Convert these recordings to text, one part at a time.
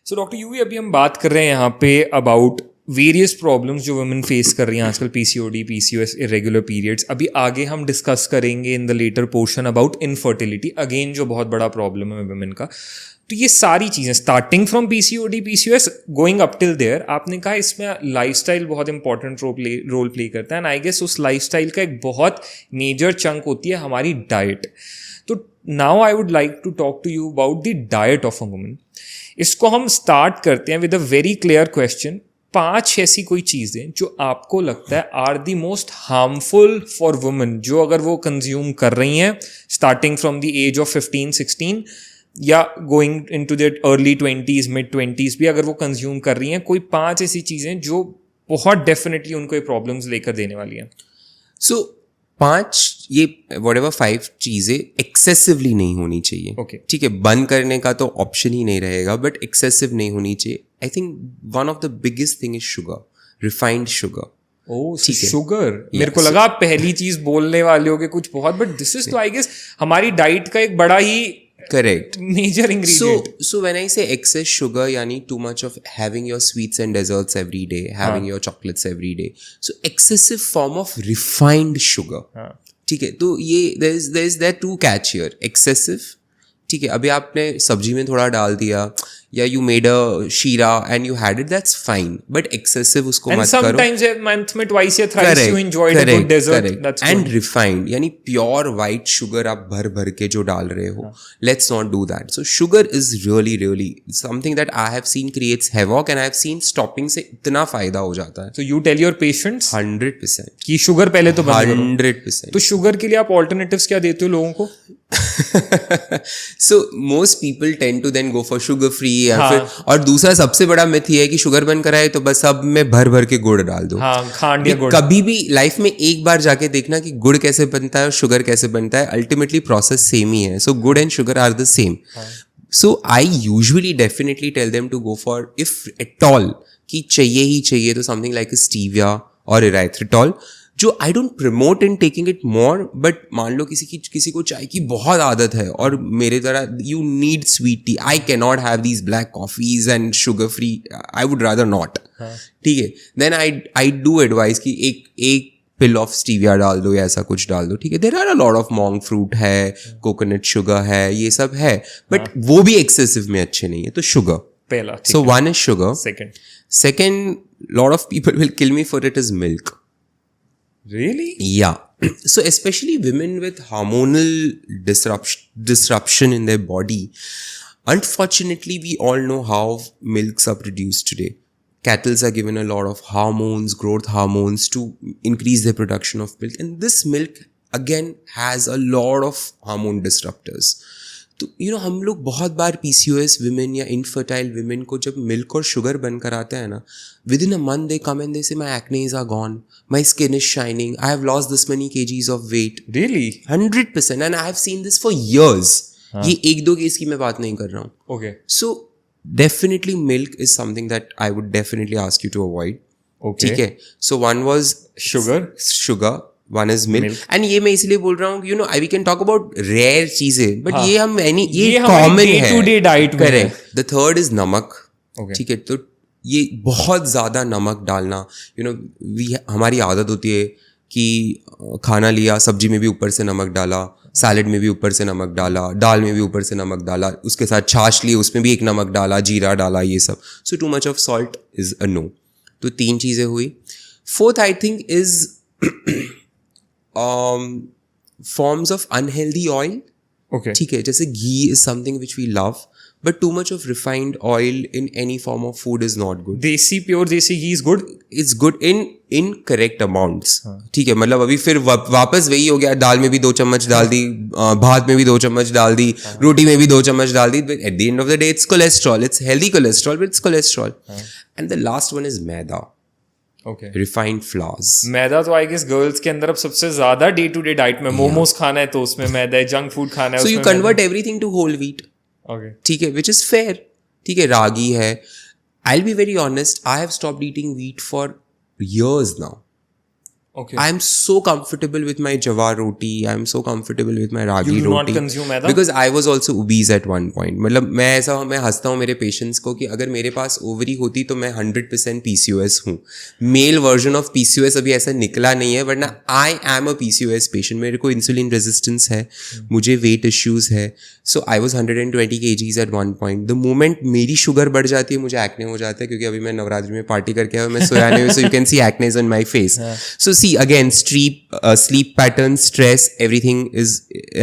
So doctor UV, अभी हम बात कर रहे हैं यहाँ पे अबाउट वेरियस प्रॉब्लम्स जो वुमेन फेस कर रही हैं आजकल, पीसीओडी, पीसीओएस, इरेगुलर पीरियड्स. अभी आगे हम डिस्कस करेंगे in the latter portion about infertility, again जो बहुत बड़ा प्रॉब्लम है वुमेन का. तो ये सारी चीज़ें starting from PCOD, PCOS, going up till there, आपने कहा इसमें लाइफस्टाइल बहुत इंपॉर्टेंट रोल प्ले करता है. एंड आई गेस उस लाइफस्टाइल का एक बहुत मेजर चंक होती है हमारी डाइट. तो now I would like to talk to you about the diet of a woman. इसको हम स्टार्ट करते हैं with a very clear question. 5 ऐसी कोई चीज़ें जो आपको लगता है are the most harmful for women, जो अगर वो कंज्यूम कर रही हैं starting from the age of 15-16 या going in to the early 20s, mid 20s भी अगर वो कंज्यूम कर रही हैं, कोई 5 ऐसी चीज़ें जो बहुत डेफिनेटली उनको ये प्रॉब्लम्स लेकर देने वाली हैं. सो 5 ये whatever 5 चीज़ें एक्सेसिवली नहीं होनी चाहिए. Okay. ठीक है, बंद करने का तो ऑप्शन ही नहीं रहेगा, बट एक्सेसिव नहीं होनी चाहिए. I think one of the biggest thing is sugar, refined sugar. Sugar, मेरे को लगा आप पहली चीज बोलने वाले होगे कुछ बहुत, बट दिस इज तो आई गेस हमारी डाइट का एक बड़ा ही Correct. major ingredient. So when I say excess sugar, यानी too much of having your sweets and desserts every day, having your chocolates every day. So excessive form of refined sugar. ठीक है, तो ये there is two catch here. Excessive, ठीक है, अभी आपने सब्जी में थोड़ा डाल दिया, या you made a शीरा and you had it, that's fine. But excessive उसको मत करो. And sometimes a month में twice या thrice you enjoyed a good dessert. That's and good. refined, यानी pure white sugar आप भर भर के जो डाल रहे हो. Let's not do that. So sugar is really something that I have seen creates havoc, and I have seen stopping से इतना फायदा हो जाता है. So you tell your patients 100% कि शुगर पहले तो बंद करो. 100%. तो शुगर के लिए आप alternatives क्या देते हो लोगों को? So most people tend to then go for sugar free. और दूसरा सबसे बड़ा मिथ ये है कि शुगर बंद कराए तो बस सब में भर भर के गुड़ डाल दो. खांड या गुड़. कभी भी लाइफ में एक बार जाके देखना कि गुड़ कैसे बनता है और शुगर कैसे बनता है. अल्टीमेटली प्रोसेस सेम ही है. So gur and sugar are the same. So I usually definitely tell them to go for, if at all कि चाहिए ही चाहिए, तो समथिंग लाइक स्टीविया और इराइथ्रिटॉल, जो I don't promote in taking it more. But मान लो किसी को चाय की बहुत आदत है और मेरे तरह you need sweet T. I can not have these black coffees and sugar free. I would rather not. ठीक है, देन आई डू एडवाइस कि एक पिल ऑफ स्टीविया डाल दो या ऐसा कुछ डाल दो. ठीक है, there are a lot of monk fruit है, कोकोनट शुगर है, ये सब है, बट वो भी एक्सेसिव में अच्छे नहीं है. तो शुगर पहला. So one is sugar. Second, lot of people will kill me for it, is milk. Really? Yeah. So especially women with hormonal disruption in their body. Unfortunately, we all know how milks are produced today. Cattle are given a lot of hormones, growth hormones, to increase their production of milk. And this milk, again, has a lot of hormone disruptors. तो हम लोग बहुत बार PCOS women या infertile women को जब milk और sugar बन कर आते हैं ना, within a month they come and they say my acnes are gone, my skin is shining, I have lost this many kgs of weight. Really? 100%. And I have seen this for years. ये 1-2 case की मैं बात नहीं कर रहा हूँ. Okay. So definitely milk is something that I would definitely ask you to avoid. Okay. ठीक है. So one was sugar. One is milk. And ये मैं इसलिए बोल रहा हूँ, we can talk about rare चीजें, but ये common है. day-to-day diet में. Correct. The third is नमक. Okay. ठीक है, तो ये बहुत ज़्यादा नमक डालना, हमारी आदत होती है कि खाना लिया, सब्जी में भी ऊपर से नमक डाला, सैलड में भी ऊपर से नमक डाला, दाल में भी ऊपर से नमक डाला, उसके साथ छाछ ली, उसमें भी एक नमक डाला, जीरा डाला, ये सब. So too much of salt is a no. तो 3 चीज़ें हुई. Fourth I think is forms of unhealthy oil. Okay. ठीक है, जैसे ghee is something which we love, but too much of refined oil in any form of food is not good. Pure desi ghee is good. It's good in correct amounts. ठीक है, मतलब अभी फिर वापस वही हो गया, दाल में भी 2 चम्मच डाल दी, भात में भी 2 चम्मच डाल दी, रोटी में भी 2 चम्मच डाल दी. But at the end of the day, it's cholesterol. It's healthy cholesterol, but it's cholesterol. And the last one is maida. Okay. Refined flours. मैदा तो आई गेस गर्ल्स के अंदर अब सबसे ज्यादा डे टू डे डाइट में, मोमोज खाना है तो उसमें मैदा है, जंक फूड खाना है so you convert everything to whole wheat. Okay. ठीक है, which is fair. ठीक है, रागी है. I'll be very honest, I have stopped eating wheat for years now. Okay. I am so comfortable with my jawar roti. I am so comfortable with my ragi You do not roti. consume maida? Because I was also obese at one point. मतलब मैं हंसता हूँ मेरे patients को कि अगर मेरे पास ovary होती तो मैं 100% PCOS हूँ. मेल वर्जन ऑफ PCOS अभी ऐसा निकला नहीं है, वरना I am a PCOS patient. मेरे को इंसुलिन रेजिस्टेंस है, मुझे वेट इश्यूज है. So I was 120 kgs at one point. The moment मेरी शुगर बढ़ जाती है मुझे एक्ने हो जाता है, क्योंकि अभी मैं नवरात्रि में पार्टी करके आया हूँ, मैं सोया नहीं हूँ. So you can see एक्नेज on my face. So see again, sleep patterns, stress, everything is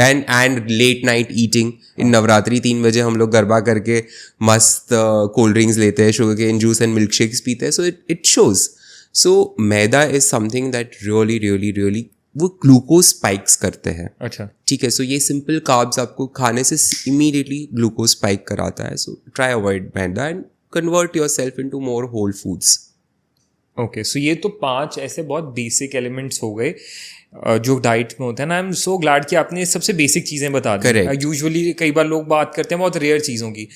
and late night eating. इन नवरात्रि 3 बजे हम लोग गरबा करके मस्त कोल्ड ड्रिंक्स लेते हैं, sugar cane juice and milk shakes पीते हैं. So it shows. So maida is something that really really really वो ग्लूकोज स्पाइक्स करते हैं. अच्छा. ठीक है. सो ये सिंपल कार्ब्स आपको खाने से इमीडिएटली ग्लूकोज स्पाइक कराता है. So try avoid maida and convert yourself into more whole foods. Okay, so ये तो 5 ऐसे बहुत बेसिक एलिमेंट्स हो गए जो डाइट में होते हैं ना. आई एम सो ग्लैड कि आपने सबसे बेसिक चीज़ें बता दी. यूजुअली कई बार लोग बात करते हैं बहुत रेयर चीज़ों की.